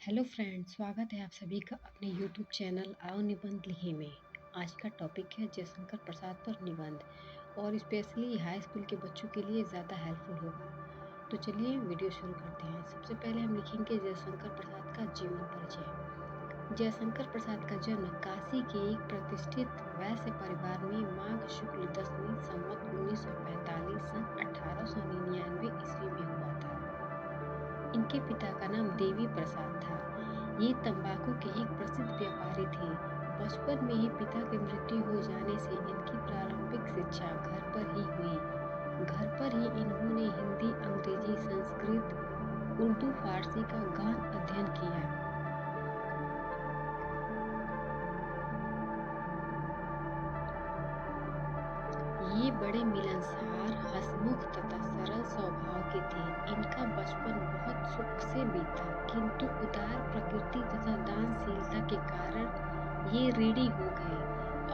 Hello friend, स्वागत है आप सभी का अपने यूट्यूब चैनल आओ निबंध लिखे में। आज का टॉपिक है जयशंकर प्रसाद पर निबंध और स्पेशली हाई स्कूल के बच्चों के लिए ज़्यादा हेल्पफुल होगा। तो चलिए वीडियो शुरू करते हैं। सबसे पहले हम लिखेंगे जयशंकर प्रसाद का जीवन परिचय। जयशंकर प्रसाद का जन्म काशी के एक प्रतिष्ठित वैश्य परिवार में माघ शुक्ल दसवीं संवत 1945 सन 1899 ईस्वी में हुआ था। इनके पिता का नाम देवी प्रसाद था। ये तंबाकू के एक प्रसिद्ध व्यापारी थे। बचपन में ही पिता की मृत्यु हो जाने से इनकी प्रारंभिक शिक्षा घर पर ही हुई। घर पर ही इन्होंने हिंदी, अंग्रेजी, संस्कृत, उर्दू, फारसी का गहन अध्ययन किया। ये बड़े मिलनसार, हंसमुख तथा सरल स्वभाव के थे। इनका बचपन बहुत सुख से बीता, किंतु उदार प्रकृति तथा दानशीलता के कारण ये ऋणी हो गए।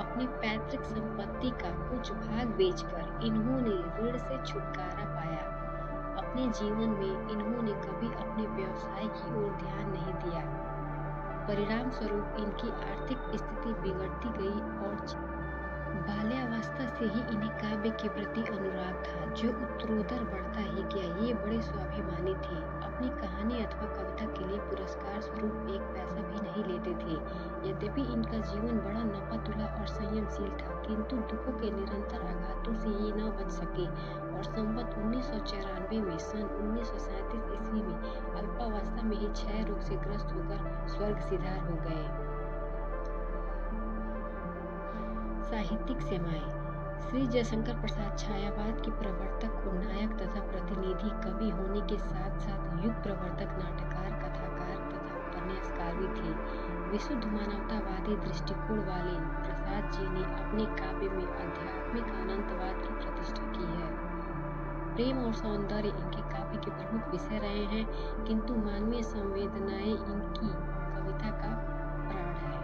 अपनी पैतृक संपत्ति का कुछ भाग बेचकर इन्होंने ऋण से छुटकारा पाया। अपने जीवन में इन्होंने कभी अपने व्यवसाय की ओर ध्यान नहीं दिया। परिणाम स्वरूप इनकी आर्थिक स्थिति बिगड़ती गई और बाल्यावस्था से ही इन्हें काव्य के प्रति अनुराग था, जो उत्तरोत्तर बढ़ता ही गया। ये बड़े स्वाभिमानी थे। अपनी कहानी अथवा कविता के लिए पुरस्कार स्वरूप एक पैसा भी नहीं लेते थे। यद्यपि इनका जीवन बड़ा नपा-तुला और संयमशील था, किंतु दुखों के निरंतर आघातों से ये न बच सके और संवत 1994 में सन 1937 ईस्वी में अल्पावस्था में ही क्षय रोग से ग्रस्त होकर स्वर्ग सिधार हो गए। साहित्यिक सेवाएं। श्री जयशंकर प्रसाद छायावाद के प्रवर्तक, उन्नायक तथा प्रतिनिधि कवि होने के साथ साथ युग प्रवर्तक, नाटककार, कथाकार तथा उपन्यासकार भी थे। विशुद्ध मानवतावादी दृष्टिकोण वाले प्रसाद जी ने अपने काव्य में आध्यात्मिक अनंतवाद की प्रतिष्ठा की है। प्रेम और सौंदर्य इनके काव्य के प्रमुख विषय रहे हैं, किंतु मानवीय संवेदनाएं इनकी कविता का प्राण है।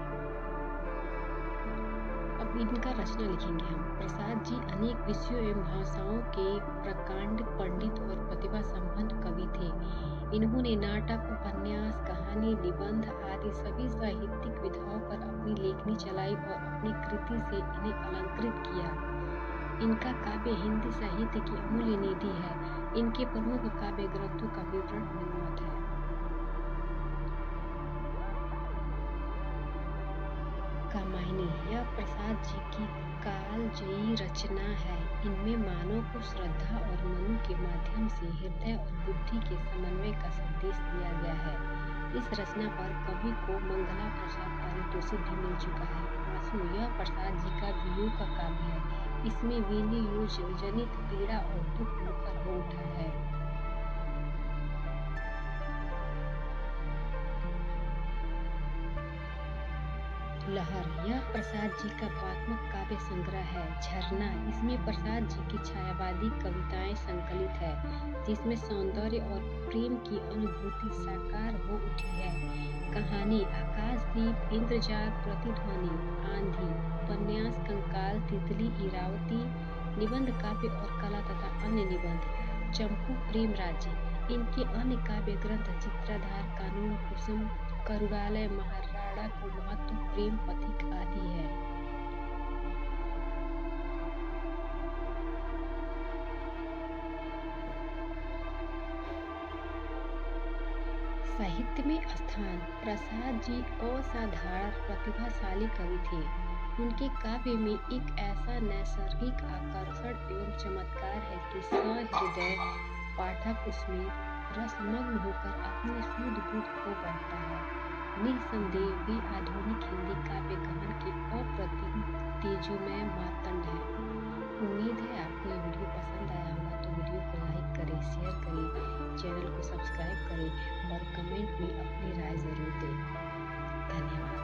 अब इनका रचना लिखेंगे हम। प्रसाद जी अनेक विषयों एवं भाषाओं के प्रकांड पंडित और प्रतिभा संपन्न कवि थे। इन्होंने नाटक, उपन्यास, कहानी, निबंध आदि सभी साहित्यिक विधाओं पर अपनी लेखनी चलाई और अपनी कृति से इन्हें अलंकृत किया। इनका काव्य हिंदी साहित्य की अमूल्य निधि है। इनके प्रमुख काव्य ग्रंथों का विवरण निम्नवत है। कामायनी, यह प्रसाद जी की कालजयी रचना है। इनमें मानव को श्रद्धा और मनु के माध्यम से हृदय और बुद्धि के समन्वय का संदेश दिया गया है। इस रचना पर कवि को मंगला प्रसाद पारितोषिक भी मिल चुका है। आंसू, यह प्रसाद जी का वियोग का काव्य है। इसमें विनियोग जनित पीड़ा और दुख मुखर हो उठा है। लहर, यह प्रसाद जी का भावात्मक काव्य संग्रह है। झरना, इसमें प्रसाद जी की छायावादी कविताएं संकलित है, जिसमें सौंदर्य और प्रेम की अनुभूति साकार हो उठी है। कहानी, आकाशदीप, इंद्रजात, प्रतिध्वनि, आंधी, उपन्यास कंकाल, तितली, इरावती, निबंध काव्य और कला तथा अन्य निबंध, चंपू, प्रेम राज्य। इनके अन्य काव्य ग्रंथ चित्राधार, कानून, कुसुम, करुणालय, महाराणा को महत्व, प्रेम पथिक आदि है। साहित्य में स्थान। प्रसाद जी असाधारण प्रतिभाशाली कवि थे। उनके काव्य में एक ऐसा नैसर्गिक आकर्षण एवं चमत्कार है कि सहृदय पाठक उसमें रसमग्न होकर अपनी सूझ बूझ खो बैठता है। निसंदेह वे आधुनिक हिंदी काव्य गमन के अप्रतिम तेजोमय मातंड है। उम्मीद है आपको ये वीडियो पसंद आया होगा, तो वीडियो को लाइक करें, शेयर करें, चैनल को सब्सक्राइब करें और कमेंट में अपनी राय जरूर दें। धन्यवाद।